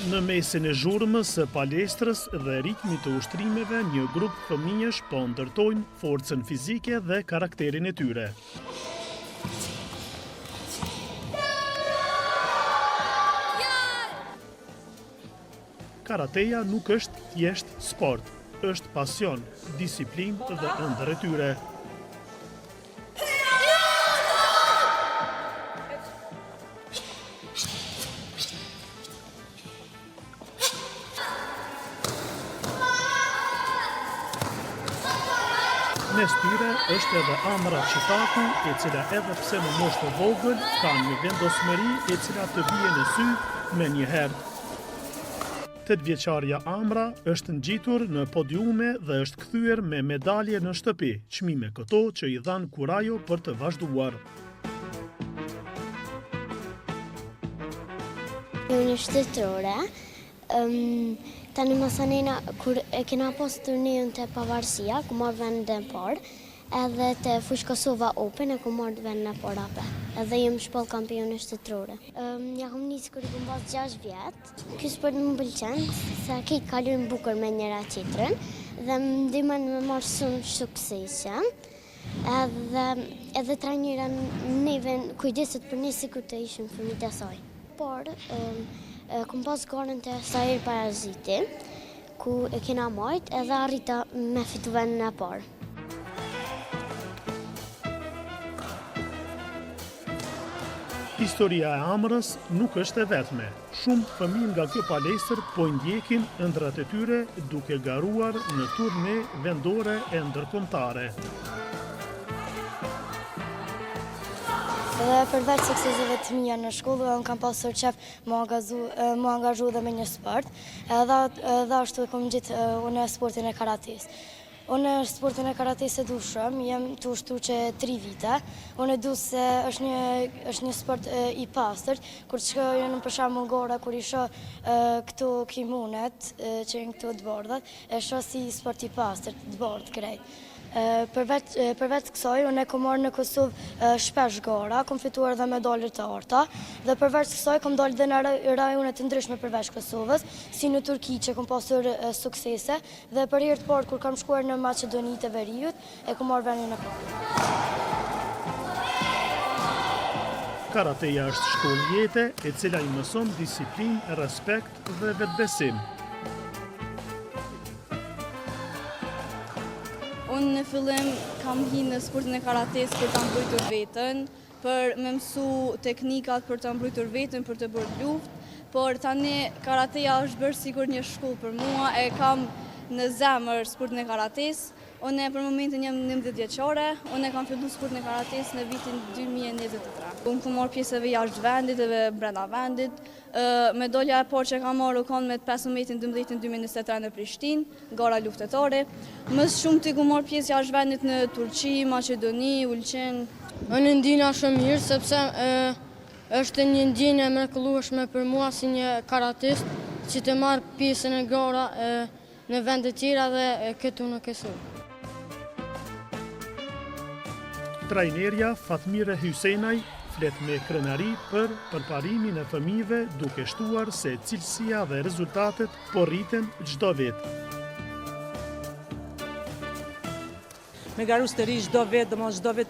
Në mesin e zhurmës së palestrës dhe ritmit të ushtrimeve, një grup fëmijësh po ndërtojnë forcën fizike dhe karakterin e tyre. Karateja nuk është thjesht sport, është pasion, disiplinë dhe ëndër e tyre. Mes tyre është edhe Amra Qitaku, e cila edhe pse në moshë të vogël ka një vendosmëri e cila të bie në sy me një herë. 8-vjeçarja Amra është ngjitur në podiume dhe është kthyer me medalje në shtëpi, çmime këto që i dhan kurajo për të vazhduar. Unë shtetërore, tani masanena, kur e kena pas turneun të pavarësia, ku marrë vendin e parë, edhe të Fush Kosova Open e ku marrë vendin e parë ape. Edhe jem shpall kampione shtetërore. Ja kom nisë kur i kom pas 6 vjetë. Ky sport më pëlqen, se ke kalojmë bukur me njëra tjetrën dhe më ndihmon me marrë shumë suksese. Edhe trajnera neve kujdeset për ne sikur të ishim fëmijët e saj. Por kom pas garën të Sair Paraziti, ku e kena marrë edhe arrita me fitu vendin e parë. Historia e Amrës nuk është e vetme. Shumë fëmijë nga kjo palestër po ndjekin ëndrat e tyre duke garuar në turne vendore e ndërkombëtare. Dhe përveç sukseseve të mia në shkollë, unë kam pasur qef më angazhu dhe me një sport, edhe ashtu e kom gjetë unë sportin e karates. Unë sportin e karates e du shumë, jem të ushtru që 3 vite. Unë e du se është një sport i pastërt, kur të shkojë në përshamull gara, kur i shoh këto kimunet, që janë këto të bardhat, e shoh si sport i pastërt, të bardh krejt. Përveç kësaj, unë e kom marrë në Kosovë shpesh gara, kom fituar dhe medalje të arta, dhe përveç kësaj kom dalë dhe në rajone të ndryshme përveç Kosovës, si në Turqi që kom pasur suksese, dhe për herë të parë kur kam shkuar në Maqedoni të Veriut, e kom marrë vendin e parë. Karateja është shkollë jete e cila i mëson disiplinë, respekt dhe vetbesim. Unë në fillim kam hinë në sportin e karates për të mbrojtur veten, për me mësu teknikat për të mbrojtur veten, për të bërë luftë, por tani karateja është bërë sigur një shkollë për mua, e kam në zemër sportin e karates. Unë për momentin jam 19 vjeçare, unë kam filluar sportin e karates në vitin 2023. Unë kam marrë pjesë edhe jashtë vendit edhe brenda vendit. Medalja e parë që kam marrë kanë me 15-12 2023 në Prishtinë, gara luftetare. Më shumë ti kam marrë pjesë jashtë vendit në Turqi, Maqedoni, Ulqen. Unë ndjena shumë mirë sepse është një ndjenje e mrekullueshme për mua si një karatist që të marr pjesën e gara në vende tjera dhe këtu në Kosovë. Trajnerja Fatmire Hysenaj flet me krenari për përparimin e fëmijëve duke shtuar se cilësia dhe rezultatet po rriten çdo vit. Me garus të ri çdo vit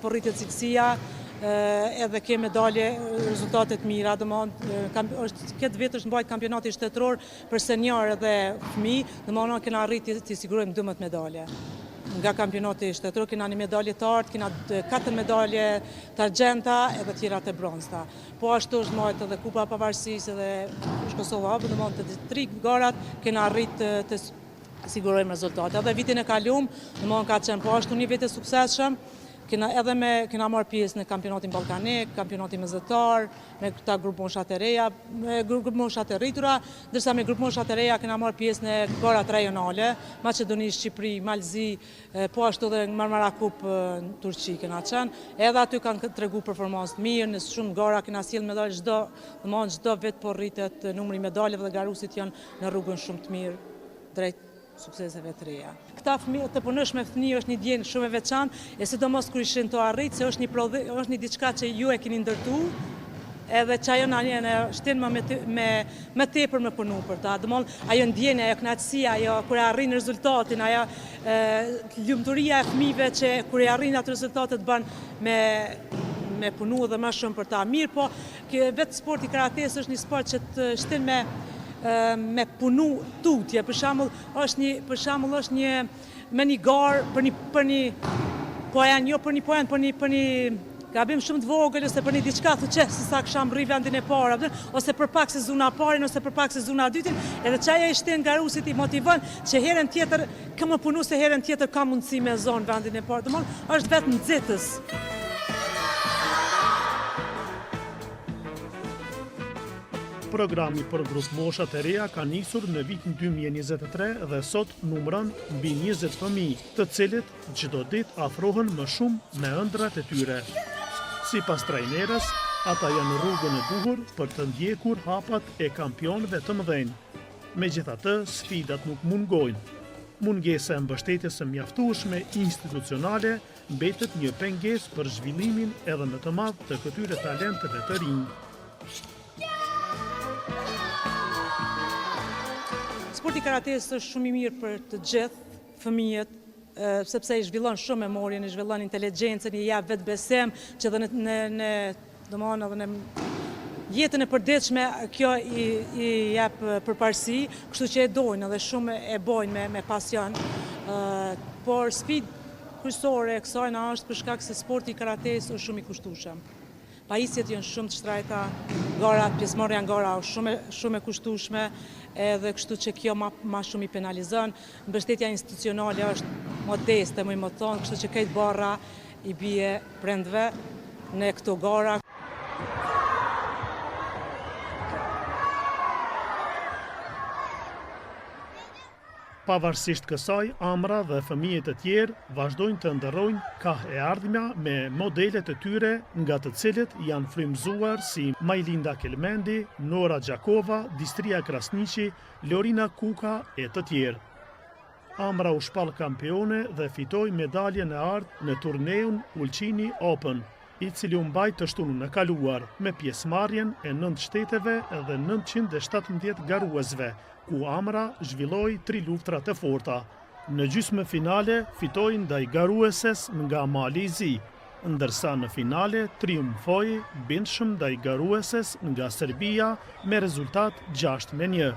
po rritet cilësia, edhe ke medalje, rezultatet mira, këtë vit është mbajt kampionati shtetëror për senior dhe fëmijë, domethënë kena arritë të sigurojmë 12 medalje. Nga kampionati shtetëror kena një medalje të artë, kena 4 medalje të argjenta edhe tjera të bronzta. Po ashtu është mbajt edhe Kupa e Pavarësisë edhe Fush Kosova Open, domethënë të 3 garat kena arritë të sigurojmë rezultate. Edhe vitin e kaluar, domethënë ka qenë po ashtu një vit e suksesshëm. Kena marrë pjesë në kampionatin ballkanik, kampionatin mesatar, me këta grupë mosha të reja, me grupë mosha të rritura, ndërsa me grupë mosha të reja kena marrë pjesë në garat rajonale, Maqedoni, Shqipëri, Malzi, po ashtu dhe në Marmara Cup në Turqi kena qenë. Edhe aty kanë tregu performancë të mirë, në shumë gara kena sjellë medalje çdo vit po rritet numri medaljeve dhe garusit janë në rrugën shumë të mirë drejt sukseseve të reja. Këta fëmijë të punosh me fëmijë është një ndjenjë shumë e veçantë, e sidomos kur ishin të arrit se është një diçka që ju e keni ndërtuar edhe që ajo në shtin me tepër me punu për ta. Dëmon, ajo ndjenja, ajo knatësia, ajo kër e arrin rezultatin, ajo lumturia e fëmijëve që kër e arrin atë rezultatet bën me punu dhe më shumë për ta. Mirë, po vetë sporti karates është një sport që të shtin me punu tutje. Për shembull është një me një garë për një poen, jo për një poen, për një gabim shumë të vogël, ose për një diçka thë që se sa kësham rri vendin e parë, ose për pak se zuna parin, ose për pak se zuna dytin, edhe qaja i shten garusit i motivon që herën tjetër këmë punu se herën tjetër ka mundësi me zonë vendin e parë. Dëmon, është vetë nxitës. Programi për grup moshat e reja ka nisur në vitin 2023 dhe sot numëron mbi 20 fëmijë, të cilët çdo ditë afrohen më shumë me ëndrat e tyre. Sipas trajnerës, ata janë rrugën e duhur për të ndjekur hapat e kampionëve të mëdhenj. Megjithatë, sfidat nuk mungojnë. Mungesa e mbështetjes së mjaftueshme institucionale mbetet një pengesë për zhvillimin edhe më të madh të këtyre talenteve të rinj. Sporti karates është shumë i mirë për të gjithë fëmijët, sepse i zhvillon shumë memorien, i zhvillon inteligjencën, i jep vetbesem që edhe në jetën e përditshme kjo i jep përparësi, kështu që e dojnë edhe shumë e bojnë me pasion. Por sfidë kryesore e kësaj është për shkak se sporti karates është shumë i kushtueshëm. Pajisjet janë shumë të shtrejta, garat, pjesëmarrja në gara është shumë e kushtueshme, edhe kështu që kjo ma shumë i penalizon. Mbështetja institucionale është modeste, më thonë, kështu që këtë barra i bie prindve në këto gara. Pavarësisht kësaj, Amra dhe fëmijët e tjerë vazhdojnë të ndërrojnë kahë e ardhmja me modelet e tyre, nga të cilët janë frymëzuar si Majlinda Kelmendi, Nora Gjakova, Distria Krasniqi, Lorina Kuka e të tjerë. Amra u shpall kampione dhe fitoi medaljen e ardhë në turneun Ulqini Open, i cili u mbajt të shtunën e kaluar, me pjesëmarrjen e 9 shteteve dhe 917 garuesve, ku Amra zhvilloi 3 luftra të forta. Në gjysmë finale fitoi ndaj garueses nga Mali i Zi, ndërsa në finale triumfoi bindshëm ndaj garueses nga Serbia me rezultat 6-1.